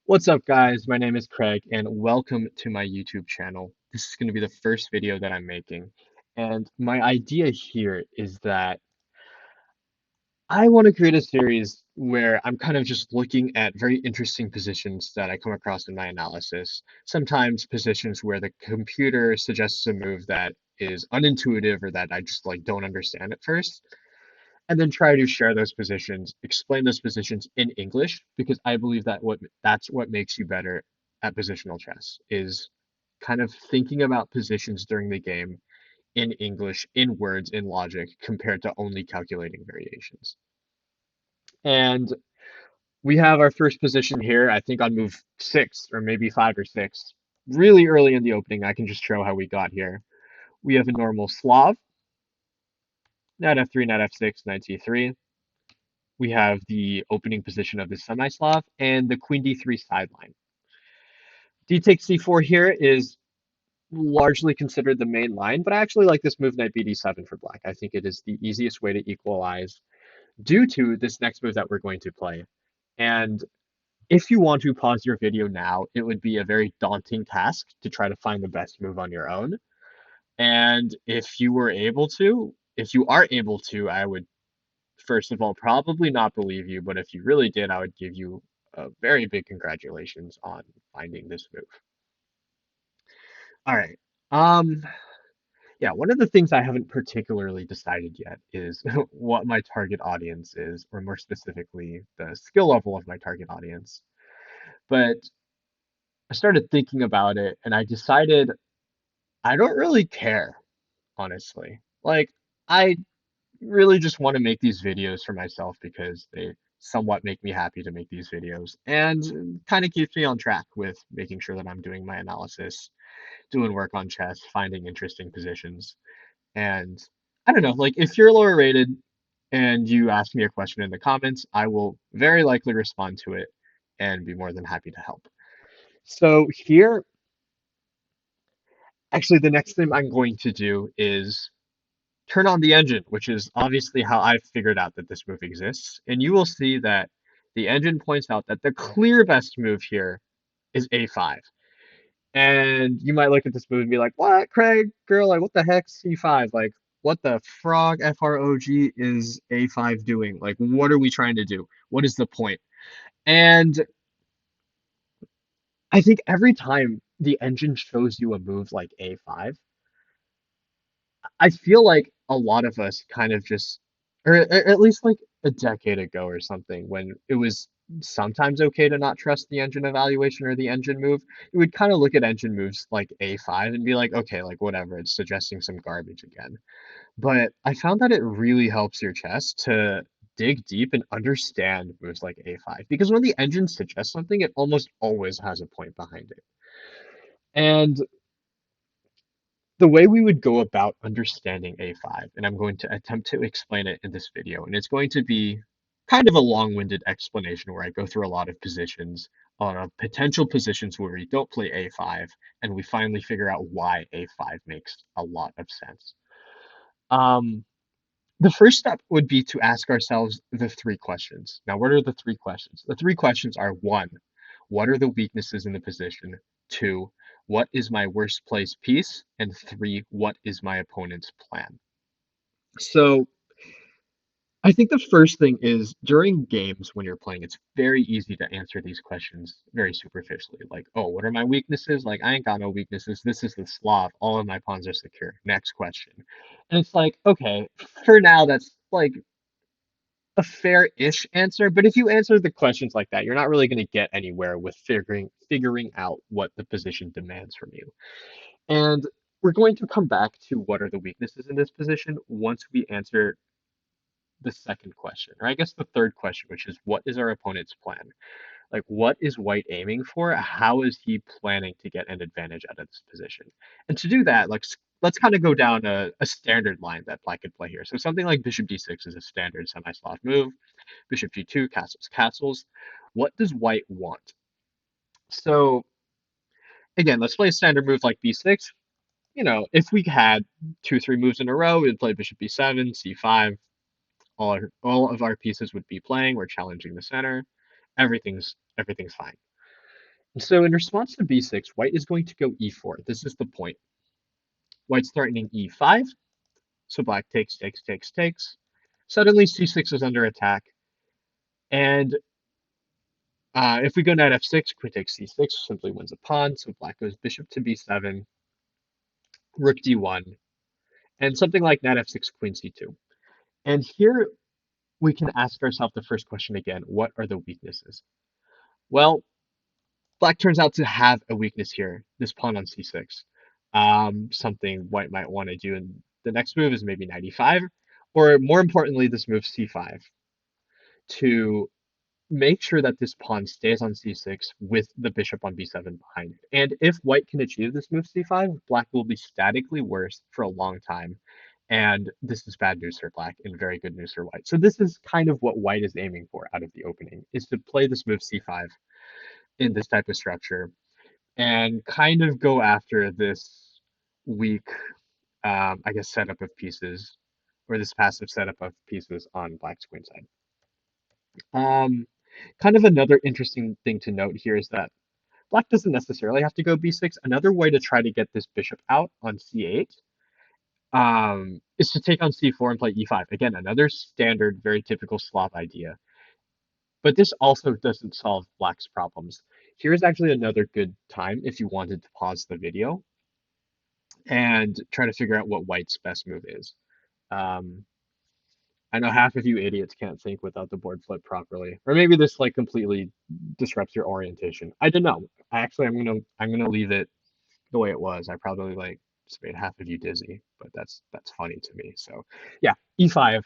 What's up, guys? My name is Craig, and welcome to my YouTube channel. This is going to be the first video that I'm making. And my idea here is that I want to create a series where I'm kind of just looking at very interesting positions that I come across in my analysis. Sometimes positions where the computer suggests a move that is unintuitive or that I just don't understand at first, and then try to share those positions, explain those positions in English, because I believe that that's what makes you better at positional chess is kind of thinking about positions during the game in English, in words, in logic, compared to only calculating variations. And we have our first position here, I think on move six or maybe five or six. Really early in the opening, I can just show how we got here. We have a normal Slav, knight f3, knight f6, knight c3. We have the opening position of the Semislav and the queen d3 sideline. D takes c4 here is largely considered the main line, but I actually like this move knight bd7 for black. I think it is the easiest way to equalize due to this next move that we're going to play. And if you want to pause your video now, it would be a very daunting task to try to find the best move on your own. And if you are able to, I would first of all, probably not believe you, but if you really did, I would give you a very big congratulations on finding this move. All right. Um, yeah, one of the things I haven't particularly decided yet is what my target audience is, or more specifically, the skill level of my target audience. But I started thinking about it and I decided I don't really care, honestly. I really just want to make these videos for myself because they somewhat make me happy to make these videos and kind of keeps me on track with making sure that I'm doing my analysis, doing work on chess, finding interesting positions. And I don't know, like if you're lower rated and you ask me a question in the comments, I will very likely respond to it and be more than happy to help. So here, actually, the next thing I'm going to do is turn on the engine, which is obviously how I figured out that this move exists. And you will see that the engine points out that the clear best move here is a5. And you might look at this move and be like, what, Craig, girl, like, what the heck, c5? Like, what the frog, frog, is a5 doing? Like, what are we trying to do? What is the point? And I think every time the engine shows you a move like a5, I feel like a lot of us kind of just, or at least like a decade ago or something, when it was sometimes okay to not trust the engine evaluation or the engine move, you would kind of look at engine moves like A5 and be like, okay, like whatever, it's suggesting some garbage again. But I found that it really helps your chess to dig deep and understand moves like A5 because when the engine suggests something, it almost always has a point behind it. And the way we would go about understanding A5, and I'm going to attempt to explain it in this video, and it's going to be kind of a long-winded explanation where I go through a lot of positions on potential positions where we don't play A5, and we finally figure out why A5 makes a lot of sense. Um, the first step would be to ask ourselves the three questions. Now, what are the three questions? The three questions are one, what are the weaknesses in the position? Two, what is my worst place piece? And three, what is my opponent's plan? So I think the first thing is during games when you're playing, it's very easy to answer these questions very superficially. Like, oh, what are my weaknesses? Like, I ain't got no weaknesses. This is the Slav. All of my pawns are secure. Next question. And it's like, okay, for now, that's like a fair-ish answer, but if you answer the questions like that, you're not really going to get anywhere with figuring out what the position demands from you. And we're going to come back to what are the weaknesses in this position once we answer the second question, or I guess the third question, which is what is our opponent's plan? Like, what is White aiming for? How is he planning to get an advantage out of this position? And to do that, like, let's kind of go down a standard line that Black could play here. So something like Bishop d6 is a standard semi-Slav move. Bishop g2, castles, castles. What does White want? So again, let's play a standard move like b6. You know, if we had two, three moves in a row, we'd play bishop b7, c5. All of our pieces would be playing. We're challenging the center. Everything's fine. So in response to b6, white is going to go e4. This is the point. White's threatening e5, so black takes, takes, takes, takes. Suddenly c6 is under attack, and if we go knight f6, queen takes c6, simply wins a pawn, so black goes bishop to b7, rook d1, and something like knight f6, queen c2. And here we can ask ourselves the first question again, what are the weaknesses? Well, black turns out to have a weakness here, this pawn on c6. Something white might want to do in the next move is maybe knight e5, or more importantly, this move c5 to make sure that this pawn stays on c6 with the bishop on b7 behind it. And if white can achieve this move c5, black will be statically worse for a long time. And this is bad news for black and very good news for white. So this is kind of what white is aiming for out of the opening, is to play this move c5 in this type of structure and kind of go after this weak, I guess, setup of pieces, or this passive setup of pieces on black's queen side. Um, Kind of another interesting thing to note here is that black doesn't necessarily have to go b6. Another way to try to get this bishop out on c8 is to take on c4 and play e5. Again, another standard, very typical Slav idea. But this also doesn't solve black's problems. Here's actually another good time if you wanted to pause the video and try to figure out what white's best move is. Um, I know half of you idiots can't think without the board flip properly, or maybe this like completely disrupts your orientation. I don't know. Actually, I'm gonna leave it the way it was. I probably like just made half of you dizzy, but that's funny to me. So yeah, e5,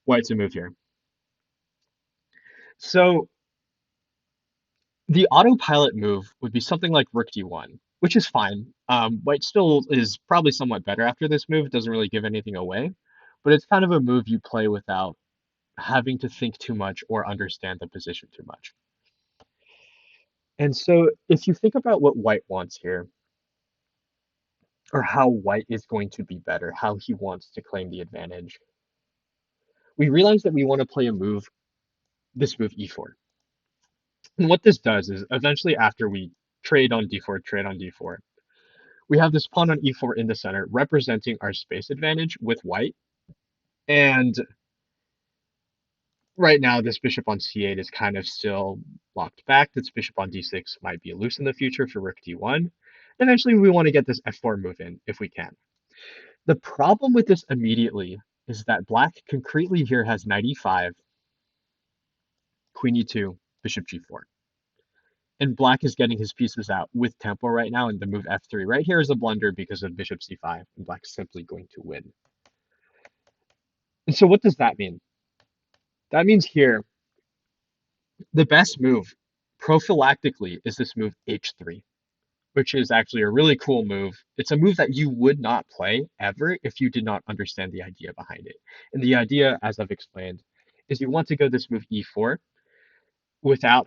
white's a move here. So the autopilot move would be something like rook d1, which is fine. White still is probably somewhat better after this move. It doesn't really give anything away, but it's kind of a move you play without having to think too much or understand the position too much. And so if you think about what white wants here, or how white is going to be better, how he wants to claim the advantage, we realize that we want to play a move, this move e4. And what this does is eventually after we trade on d4, we have this pawn on e4 in the center representing our space advantage with white. And right now, this bishop on c8 is kind of still locked back. This bishop on d6 might be loose in the future for rook d1. Eventually, we want to get this f4 move in if we can. The problem with this immediately is that black concretely here has knight e5, queen e2, bishop g4. And black is getting his pieces out with tempo right now, and the move f3 right here is a blunder because of bishop c5, and black's simply going to win. And so what does that mean? That means here, the best move prophylactically is this move h3, which is actually a really cool move. It's a move that you would not play ever if you did not understand the idea behind it. And the idea, as I've explained, is you want to go this move e4 without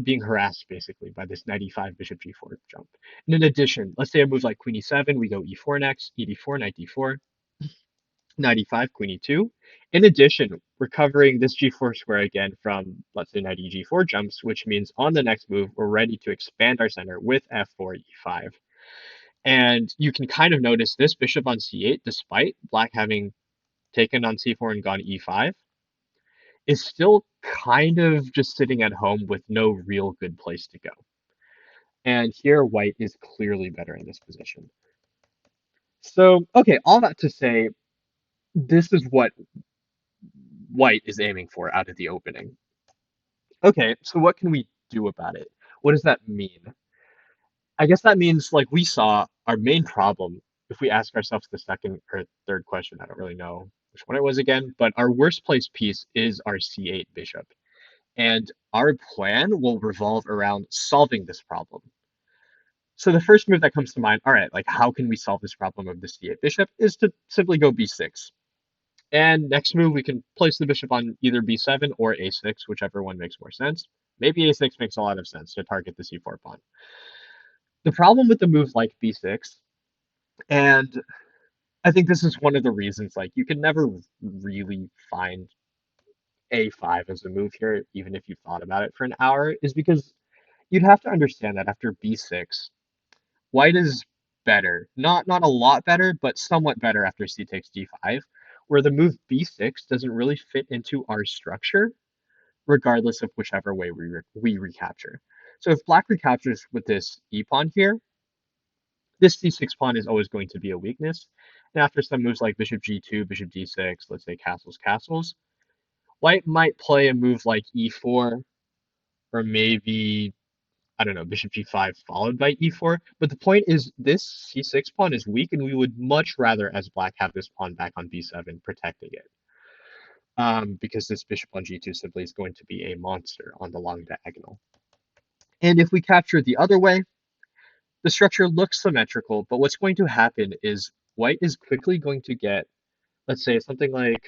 being harassed basically by this knight e5 bishop g4 jump. And in addition, let's say a move like queen e7, we go e4 next, e d4, knight d4, knight e5, queen e2. In addition, we're covering this g4 square again from, let's say, knight e4 jumps, which means on the next move, we're ready to expand our center with f4, e5. And you can kind of notice this bishop on c8, despite black having taken on c4 and gone e5, is still kind of just sitting at home with no real good place to go. And here, white is clearly better in this position. So, okay, all that to say, this is what white is aiming for out of the opening. Okay, so what can we do about it? What does that mean? I guess that means, like we saw, our main problem, if we ask ourselves the second or third question, I don't really know which one it was again, but our worst placed piece is our c8 bishop. And our plan will revolve around solving this problem. So the first move that comes to mind, all right, like how can we solve this problem of the c8 bishop, is to simply go b6. And next move, we can place the bishop on either b7 or a6, whichever one makes more sense. Maybe a6 makes a lot of sense to target the c4 pawn. The problem with the move like b6, and I think this is one of the reasons, like you can never really find a5 as a move here, even if you thought about it for an hour, is because you'd have to understand that after b6, white is better. Not a lot better, but somewhat better after c takes d5, where the move b6 doesn't really fit into our structure, regardless of whichever way we recapture. So if black recaptures with this e pawn here, this c6 pawn is always going to be a weakness. And after some moves like bishop g2, bishop d6, let's say castles, castles, white might play a move like e4, or maybe, I don't know, bishop g5 followed by e4. But the point is, this c6 pawn is weak, and we would much rather, as black, have this pawn back on b7, protecting it. Because this bishop on g2 simply is going to be a monster on the long diagonal. And if we capture the other way, the structure looks symmetrical, but what's going to happen is white is quickly going to get, let's say, something like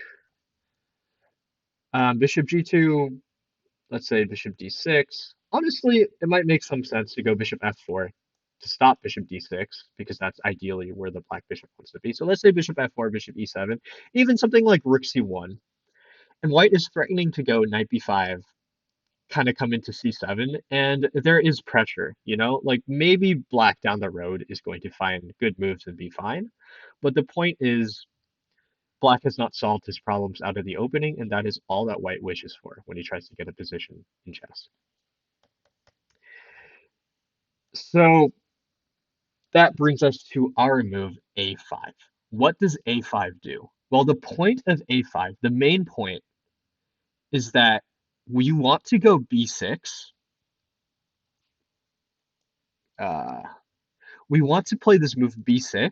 bishop g2, let's say bishop d6. Honestly, it might make some sense to go bishop f4 to stop bishop d6, because that's ideally where the black bishop wants to be. So let's say bishop f4, bishop e7, even something like rook c1. And white is threatening to go knight b5, kind of come into c7, and there is pressure, like maybe black down the road is going to find good moves and be fine. But the point is, black has not solved his problems out of the opening, and that is all that white wishes for when he tries to get a position in chess. So that brings us to our move a5. What does a5 do? Well, the point of a5, the main point, is that we want to go b6. Uh, we want to play this move b6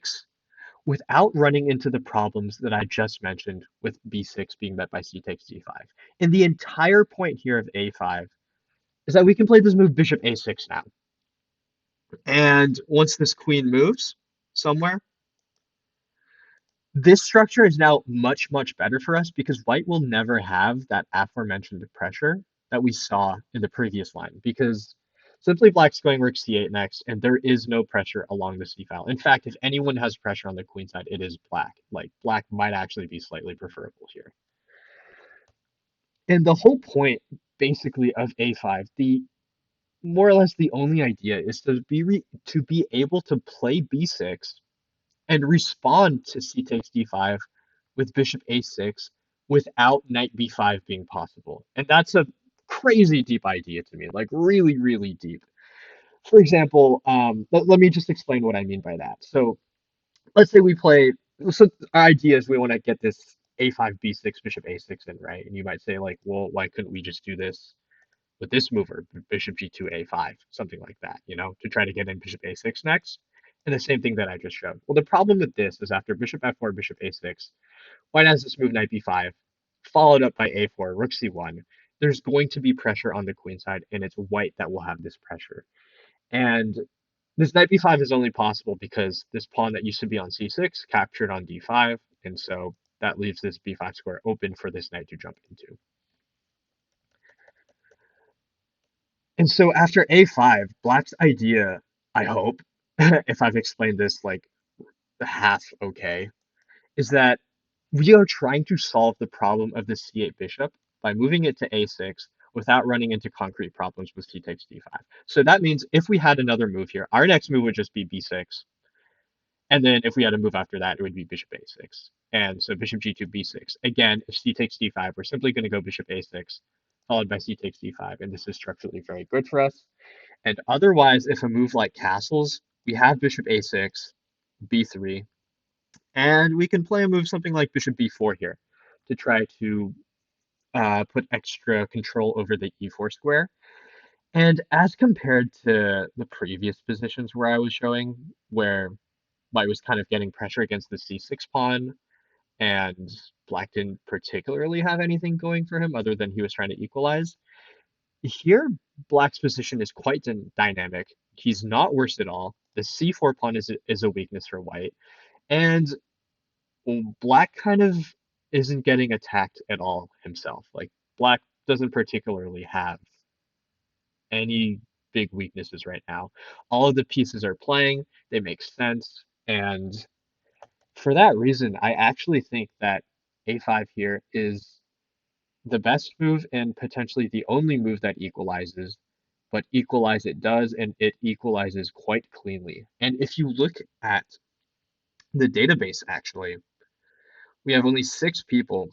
without running into the problems that I just mentioned with b6 being met by c takes d5. And the entire point here of a5 is that we can play this move bishop a6 now. And once this queen moves somewhere, this structure is now much, much better for us, because white will never have that aforementioned pressure that we saw in the previous line, because simply black's going rook c8 next, and there is no pressure along the c file. In fact, if anyone has pressure on the queen side, it is black. Like, black might actually be slightly preferable here. And the whole point, basically, of a5, the more or less the only idea, is to be able to play b6 and respond to c takes d5 with bishop a6 without knight b5 being possible. And that's a crazy deep idea to me, like really, really deep. For example, let me just explain what I mean by that. So let's say we play, so our idea is we want to get this a5, b6, bishop a6 in, right? And you might say, like, well, why couldn't we just do this with this mover, bishop g2, a5, something like that, to try to get in bishop a6 next? And the same thing that I just showed. Well, the problem with this is after bishop f4, bishop a6, white has this move knight b5, followed up by a4, rook c1. There's going to be pressure on the queen side, and it's white that will have this pressure. And this knight b5 is only possible because this pawn that used to be on c6 captured on d5, and so that leaves this b5 square open for this knight to jump into. And so after a5, black's idea, I hope, if I've explained this like half okay, is that we are trying to solve the problem of the c8 bishop by moving it to a6 without running into concrete problems with c takes d5. So that means if we had another move here, our next move would just be b6. And then if we had a move after that, it would be bishop a6. And so bishop g2, b6. Again, if c takes d5, we're simply going to go bishop a6, followed by c takes d5. And this is structurally very good for us. And otherwise, if a move like castles, we have bishop a6, b3, and we can play a move something like bishop b4 here to try to put extra control over the e4 square. And as compared to the previous positions where I was showing, where white was kind of getting pressure against the c6 pawn, and black didn't particularly have anything going for him other than he was trying to equalize, here black's position is quite dynamic. He's not worse at all. The c4 pawn is a weakness for white, and black kind of isn't getting attacked at all himself. Like, black doesn't particularly have any big weaknesses right now. All of the pieces are playing, they make sense, and for that reason, I actually think that a5 here is the best move and potentially the only move that equalizes, but equalize it does, and it equalizes quite cleanly. And if you look at the database, actually, we have only 6 people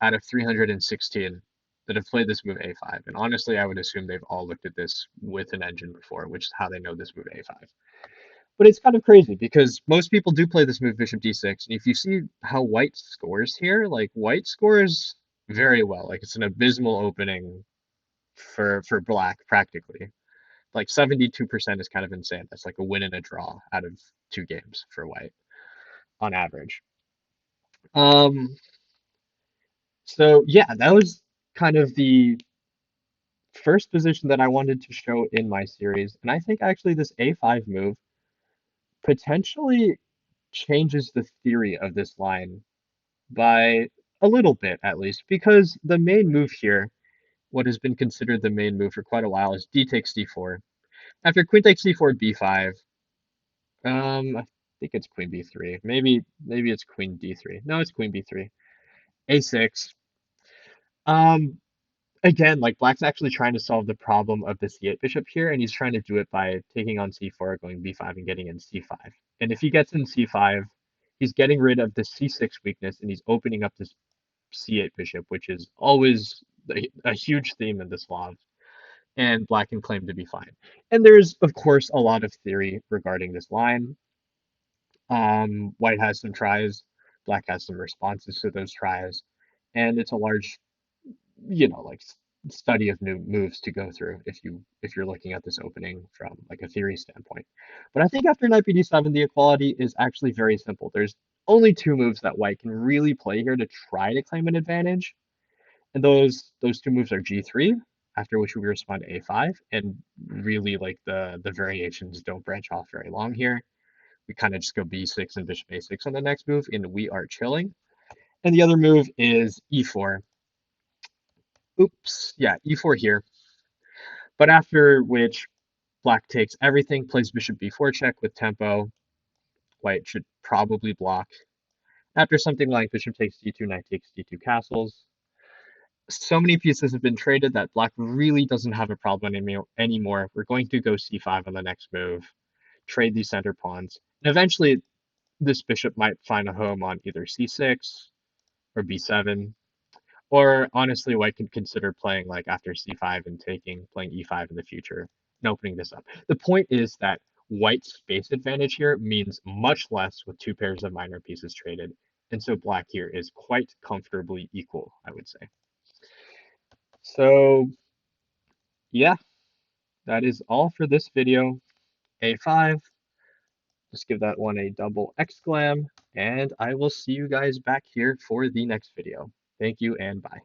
out of 316 that have played this move a5. And honestly, I would assume they've all looked at this with an engine before, which is how they know this move a5. But it's kind of crazy because most people do play this move bishop d6. And if you see how white scores here, like white scores very well. Like it's an abysmal opening for black practically. Like 72% is kind of insane. That's like a win and a draw out of 2 games for white on average. Um, so yeah, that was kind of the first position that I wanted to show in my series. And I think actually this a5 move potentially changes the theory of this line by a little bit at least, because the main move here, what has been considered the main move for quite a while, is d takes d4. After queen takes d4, b5. I think it's queen b3. Maybe it's queen d3. No, it's queen b3. a6. Um, Again, like black's actually trying to solve the problem of the c8 bishop here, and he's trying to do it by taking on c4, going b5, and getting in c5. And if he gets in c5, he's getting rid of the c6 weakness, and he's opening up this c8 bishop, which is always a huge theme in the Slavs, and black can claim to be fine. And there's, of course, a lot of theory regarding this line. White has some tries, black has some responses to those tries, and it's a large, like study of new moves to go through if you're looking at this opening from like a theory standpoint. But I think after knight bd7, the equality is actually very simple. There's only 2 moves that white can really play here to try to claim an advantage, and those 2 moves are g3, after which we respond to a5, and really like the variations don't branch off very long here. We kind of just go b6 and bishop a6 on the next move, and we are chilling. And the other move is e4. Oops, yeah, e4 here. But after which black takes everything, plays bishop b4 check with tempo. White should probably block. After something like bishop takes d2, knight takes d2 castles, so many pieces have been traded that black really doesn't have a problem anymore. We're going to go c5 on the next move, trade these center pawns, and eventually this bishop might find a home on either c6 or b7, or honestly, white could consider playing like after c5 and playing e5 in the future and opening this up. The point is that white's space advantage here means much less with 2 pairs of minor pieces traded, and so black here is quite comfortably equal, I would say. So yeah, that is all for this video. A5, just give that one a double exclam, and I will see you guys back here for the next video. Thank you and bye.